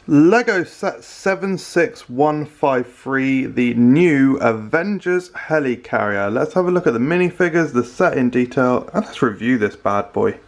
LEGO set 76153, the new Avengers Helicarrier. Let's have a look at the minifigures, the set in detail, and let's review this bad boy.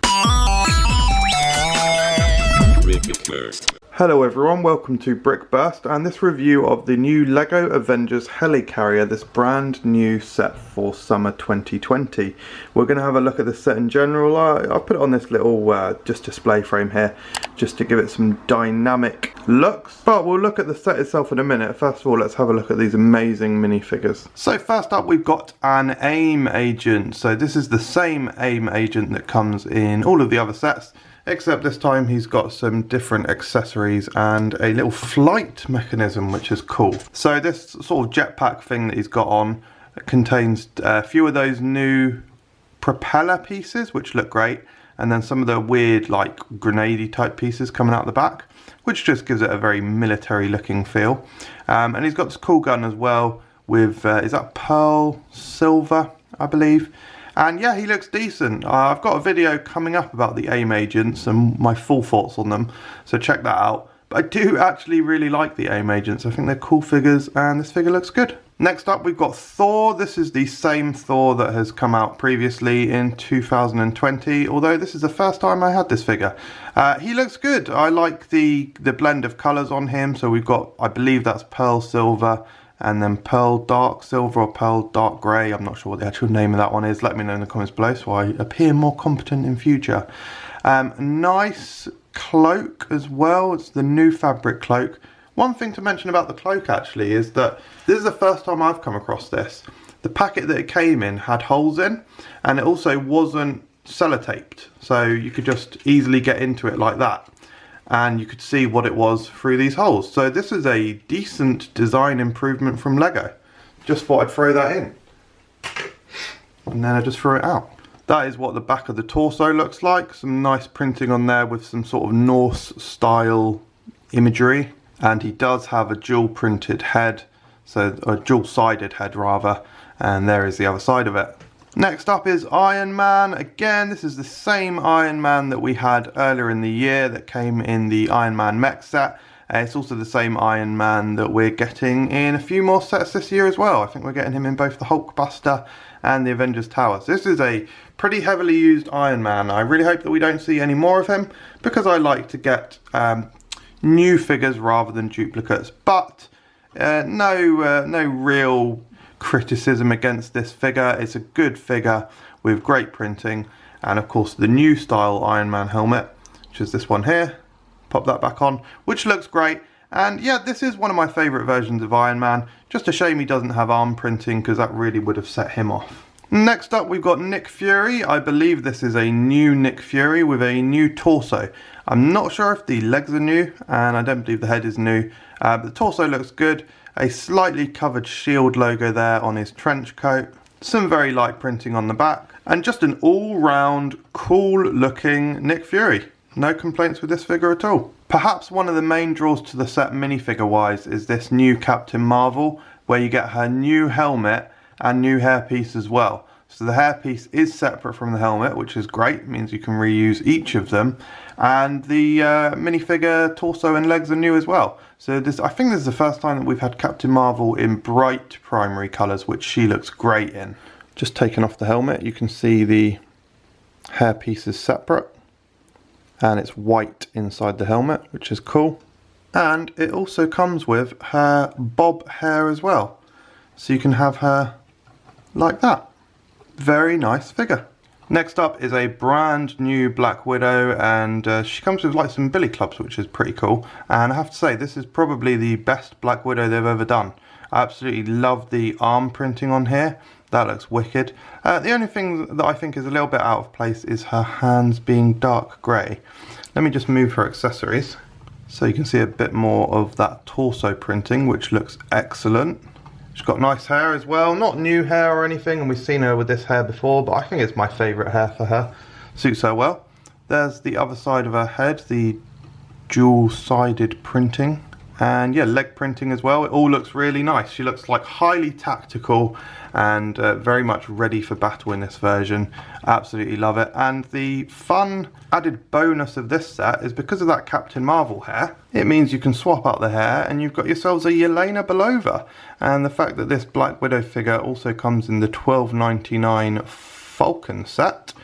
Hello everyone, welcome to Brickburst and this review of the new LEGO Avengers Helicarrier, this brand new set for summer 2020. We're going to have a look at the set in general. I'll put it on this little just display frame here just to give it some dynamic looks, but we'll look at the set itself in a minute. First of all, let's have a look at these amazing minifigures. So first up, we've got an AIM agent. So this is the same AIM agent that comes in all of the other sets, except this time he's got some different accessories and a little flight mechanism, which is cool. So this sort of jetpack thing that he's got on contains a few of those new propeller pieces, which look great, and then some of the weird like grenade-y type pieces coming out the back, which just gives it a very military looking feel. And he's got this cool gun as well with, is that pearl silver, I believe? And yeah, he looks decent. I've got a video coming up about the AIM agents and my full thoughts on them, so check that out. But I do actually really like the AIM agents. I think they're cool figures and this figure looks good. Next up, we've got Thor. This is the same Thor that has come out previously in 2020, although this is the first time I had this figure. He looks good. I like the blend of colours on him. So we've got, I believe that's pearl silver, and then pearl dark silver or pearl dark grey. I'm not sure what the actual name of that one is. Let me know in the comments below so I appear more competent in future. Nice cloak as well. It's the new fabric cloak. One thing to mention about the cloak actually is that this is the first time I've come across this. The packet that it came in had holes in, and it also wasn't sellotaped, so you could just easily get into it like that. And you could see what it was through these holes. So this is a decent design improvement from LEGO. Just thought I'd throw that in. And then I just threw it out. That is what the back of the torso looks like. Some nice printing on there with some sort of Norse style imagery. And he does have a dual printed head, so a dual sided head rather. And there is the other side of it. Next up is Iron Man. Again, this is the same Iron Man that we had earlier in the year that came in the Iron Man mech set. It's also the same Iron Man that we're getting in a few more sets this year as well. I think we're getting him in both the Hulkbuster and the Avengers Tower. So this is a pretty heavily used Iron Man. I really hope that we don't see any more of him because I like to get new figures rather than duplicates. But no real criticism against this figure. It's a good figure with great printing, and of course the new style Iron Man helmet, which is this one here. Pop that back on, which looks great. And yeah, this is one of my favourite versions of Iron Man. Just a shame he doesn't have arm printing because that really would have set him off. Next up, we've got Nick Fury. I believe this is a new Nick Fury with a new torso. I'm not sure if the legs are new, and I don't believe the head is new, but the torso looks good. A slightly covered shield logo there on his trench coat. Some very light printing on the back. And just an all-round cool looking Nick Fury. No complaints with this figure at all. Perhaps one of the main draws to the set minifigure wise is this new Captain Marvel, where you get her new helmet and new hairpiece as well. So the hairpiece is separate from the helmet, which is great. It means you can reuse each of them. And the minifigure torso and legs are new as well. So this, I think this is the first time that we've had Captain Marvel in bright primary colours, which she looks great in. Just taking off the helmet, you can see the hairpiece is separate. And it's white inside the helmet, which is cool. And it also comes with her bob hair as well. So you can have her like that. Very nice figure. Next up is a brand new Black Widow, and she comes with like some billy clubs, which is pretty cool. And I have to say, this is probably the best Black Widow they've ever done. I absolutely love the arm printing on here. That looks wicked. The only thing that I think is a little bit out of place is her hands being dark grey. Let me just move her accessories so you can see a bit more of that torso printing, which looks excellent. She's got nice hair as well, not new hair or anything, and we've seen her with this hair before, but I think it's my favourite hair for her. Suits her well. There's the other side of her head, the dual-sided printing, And yeah, leg printing as well. It all looks really nice. She looks like highly tactical and very much ready for battle in this version. Absolutely love it. And the fun added bonus of this set is because of that Captain Marvel hair, it means you can swap out the hair and you've got yourselves a Yelena Belova. And the fact that this Black Widow figure also comes in the $12.99 Falcon set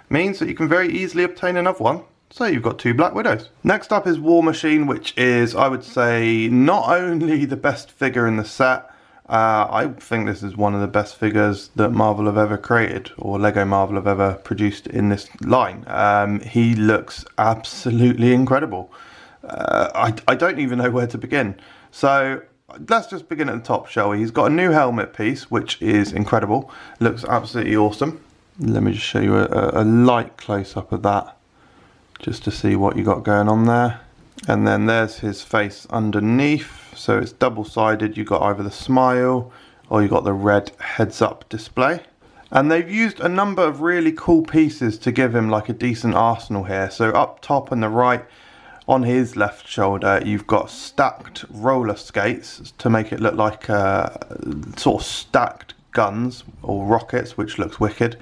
means that you can very easily obtain another one. So you've got 2 Black Widows. Next up is War Machine, which is, I would say, not only the best figure in the set, I think this is one of the best figures that Marvel have ever created, or Lego Marvel have ever produced in this line. He looks absolutely incredible. I don't even know where to begin. So let's just begin at the top, shall we? He's got a new helmet piece, which is incredible. Looks absolutely awesome. Let me just show you a light close-up of that, just to see what you got going on there. And then there's his face underneath, so it's double-sided. You got either the smile or you got the red heads-up display. And they've used a number of really cool pieces to give him like a decent arsenal here. So up top on the right, on his left shoulder, you've got stacked roller skates to make it look like sort of stacked guns or rockets, which looks wicked.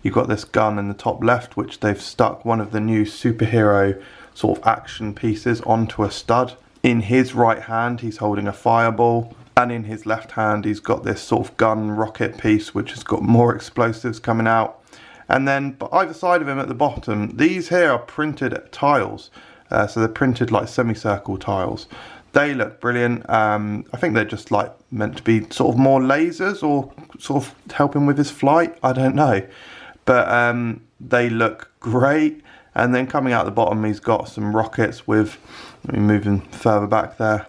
You've got this gun in the top left, which they've stuck one of the new superhero sort of action pieces onto a stud. In his right hand, he's holding a fireball, and in his left hand, he's got this sort of gun rocket piece, which has got more explosives coming out. And then either side of him at the bottom, these here are printed tiles. So they're printed like semicircle tiles. They look brilliant. I think they're just like meant to be sort of more lasers or sort of helping with his flight. I don't know. But they look great. And then coming out the bottom, he's got some rockets with, let me move him further back there,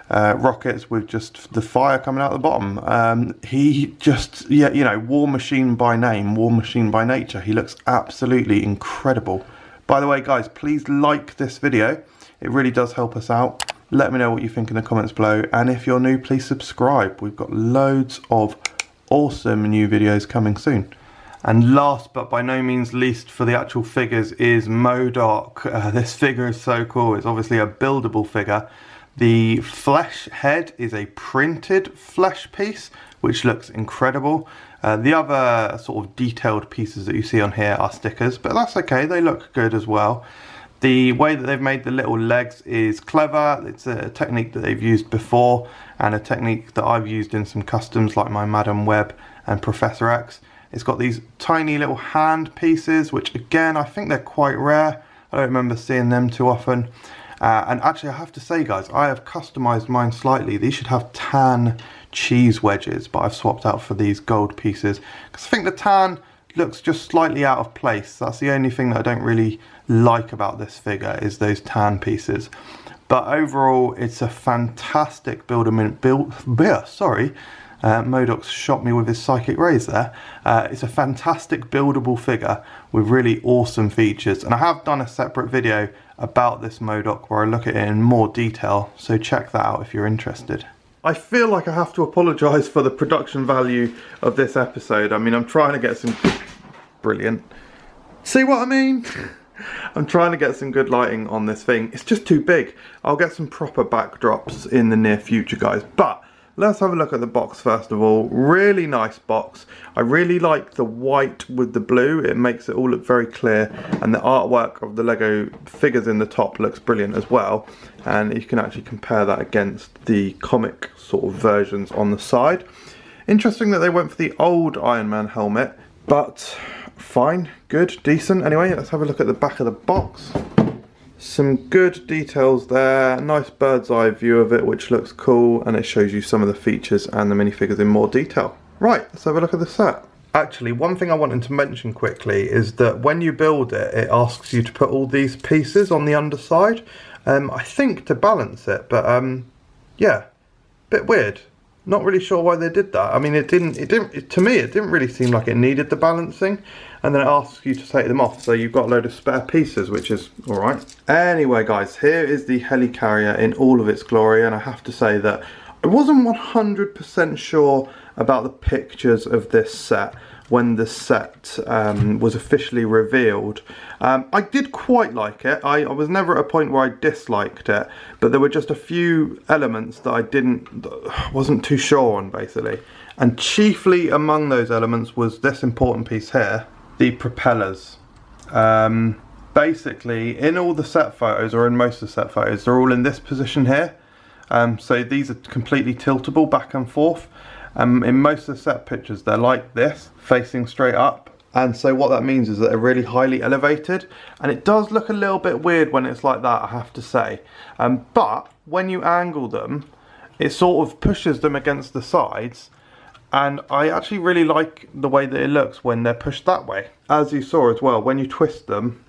rockets with just the fire coming out the bottom. He just, yeah, you know, War Machine by name, War Machine by nature. He looks absolutely incredible. By the way, guys, please like this video. It really does help us out. Let me know what you think in the comments below. And if you're new, please subscribe. We've got loads of awesome new videos coming soon. And last but by no means least for the actual figures is MODOK. This figure is so cool. It's obviously a buildable figure. The flesh head is a printed flesh piece, which looks incredible. The other sort of detailed pieces that you see on here are stickers, but that's okay. They look good as well. The way that they've made the little legs is clever. It's a technique that they've used before and a technique that I've used in some customs like my Madam Web and Professor X. It's got these tiny little hand pieces, which again, I think they're quite rare. I don't remember seeing them too often. And actually, I have to say, guys, I have customized mine slightly. These should have tan cheese wedges, but I've swapped out for these gold pieces because I think the tan looks just slightly out of place. That's the only thing that I don't really like about this figure is those tan pieces. But overall, it's a fantastic MODOK's shot me with his psychic rays there. It's a fantastic buildable figure with really awesome features, and I have done a separate video about this MODOK where I look at it in more detail, so check that out if you're interested. I feel like I have to apologise for the production value of this episode. I mean, I'm trying to get some brilliant, see what I mean? I'm trying to get some good lighting on this thing. It's just too big. I'll get some proper backdrops in the near future, guys, but let's have a look at the box first of all. Really nice box. I really like the white with the blue. It makes it all look very clear, and the artwork of the Lego figures in the top looks brilliant as well. And you can actually compare that against the comic sort of versions on the side. Interesting that they went for the old Iron Man helmet, but fine, good, decent. Anyway, let's have a look at the back of the box. Some good details there, nice bird's eye view of it, which looks cool, and it shows you some of the features and the minifigures in more detail. Right, let's have a look at the set. Actually, one thing I wanted to mention quickly is that when you build it, it asks you to put all these pieces on the underside. I think to balance it, but yeah, bit weird. Not really sure why they did that. I mean, to me, it didn't really seem like it needed the balancing. And then it asks you to take them off, so you've got a load of spare pieces, which is alright. Anyway, guys, here is the Helicarrier in all of its glory, and I have to say that I wasn't 100% sure about the pictures of this set. when the set was officially revealed. I did quite like it. I was never at a point where I disliked it, but there were just a few elements that I wasn't too sure on, basically. And chiefly among those elements was this important piece here, the propellers. Basically, in all the set photos, or in most of the set photos, they're all in this position here. So these are completely tiltable back and forth. In most of the set pictures, they're like this, facing straight up. And so what that means is that they're really highly elevated. And it does look a little bit weird when it's like that, I have to say. But when you angle them, it sort of pushes them against the sides. And I actually really like the way that it looks when they're pushed that way. As you saw as well, when you twist them,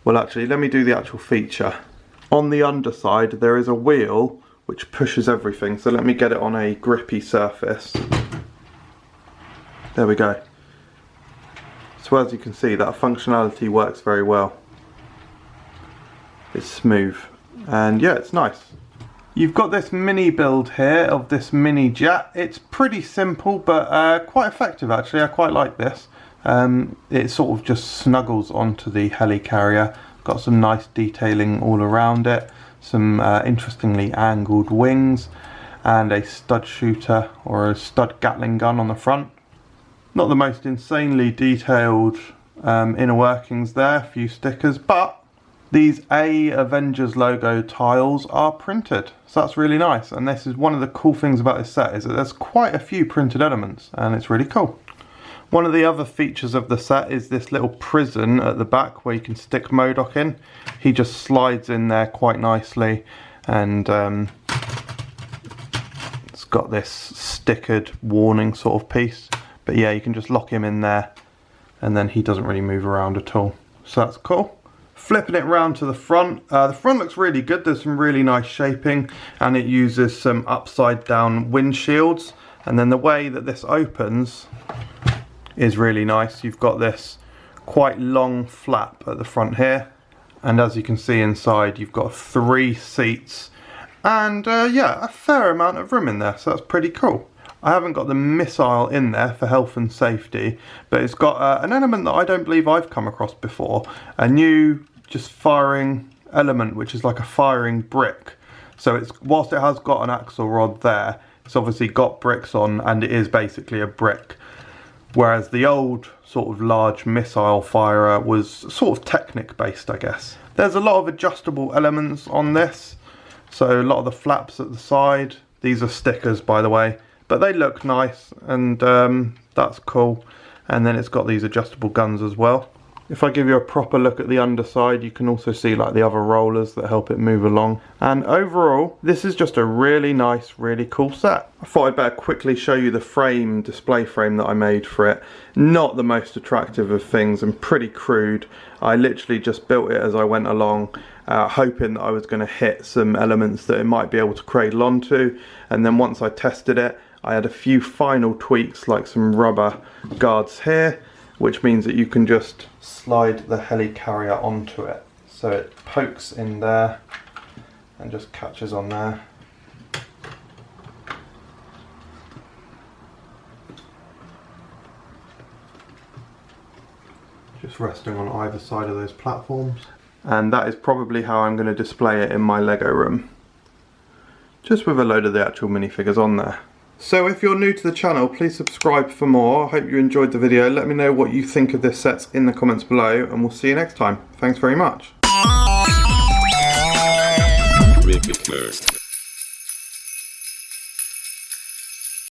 well actually, let me do the actual feature. On the underside, there is a wheel which pushes everything. So let me get it on a grippy surface. There we go. So as you can see, that functionality works very well. It's smooth. And yeah, it's nice. You've got this mini build here of this mini jet. It's pretty simple, but quite effective actually. I quite like this. It sort of just snuggles onto the helicarrier. Got some nice detailing all around it. Some interestingly angled wings. And a stud shooter or a stud Gatling gun on the front. Not the most insanely detailed inner workings there. A few stickers, but these Avengers logo tiles are printed, so that's really nice. And this is one of the cool things about this set, is that there's quite a few printed elements, and it's really cool. One of the other features of the set is this little prison at the back where you can stick MODOK in. He just slides in there quite nicely, and it's got this stickered warning sort of piece. But yeah, you can just lock him in there, and then he doesn't really move around at all. So that's cool. Flipping it round to the front looks really good. There's some really nice shaping, and it uses some upside down windshields. And then the way that this opens is really nice. You've got this quite long flap at the front here, and as you can see inside, you've got 3 seats, and yeah, a fair amount of room in there, so that's pretty cool. I haven't got the missile in there for health and safety, but it's got an element that I don't believe I've come across before. A new just firing element, which is like a firing brick. So it's, whilst it has got an axle rod there, it's obviously got bricks on, and it is basically a brick. Whereas the old sort of large missile firer was sort of Technic based, I guess. There's a lot of adjustable elements on this. So a lot of the flaps at the side, these are stickers by the way. But they look nice, and that's cool. And then it's got these adjustable guns as well. If I give you a proper look at the underside, you can also see like the other rollers that help it move along. And overall, this is just a really nice, really cool set. I thought I'd better quickly show you the frame, display frame that I made for it. Not the most attractive of things and pretty crude. I literally just built it as I went along, hoping that I was going to hit some elements that it might be able to cradle onto. And then once I tested it, I had a few final tweaks, like some rubber guards here, which means that you can just slide the helicarrier onto it. So it pokes in there and just catches on there. Just resting on either side of those platforms. And that is probably how I'm going to display it in my Lego room. Just with a load of the actual minifigures on there. So if you're new to the channel, please subscribe for more. I hope you enjoyed the video. Let me know what you think of this set in the comments below, and we'll see you next time. Thanks very much.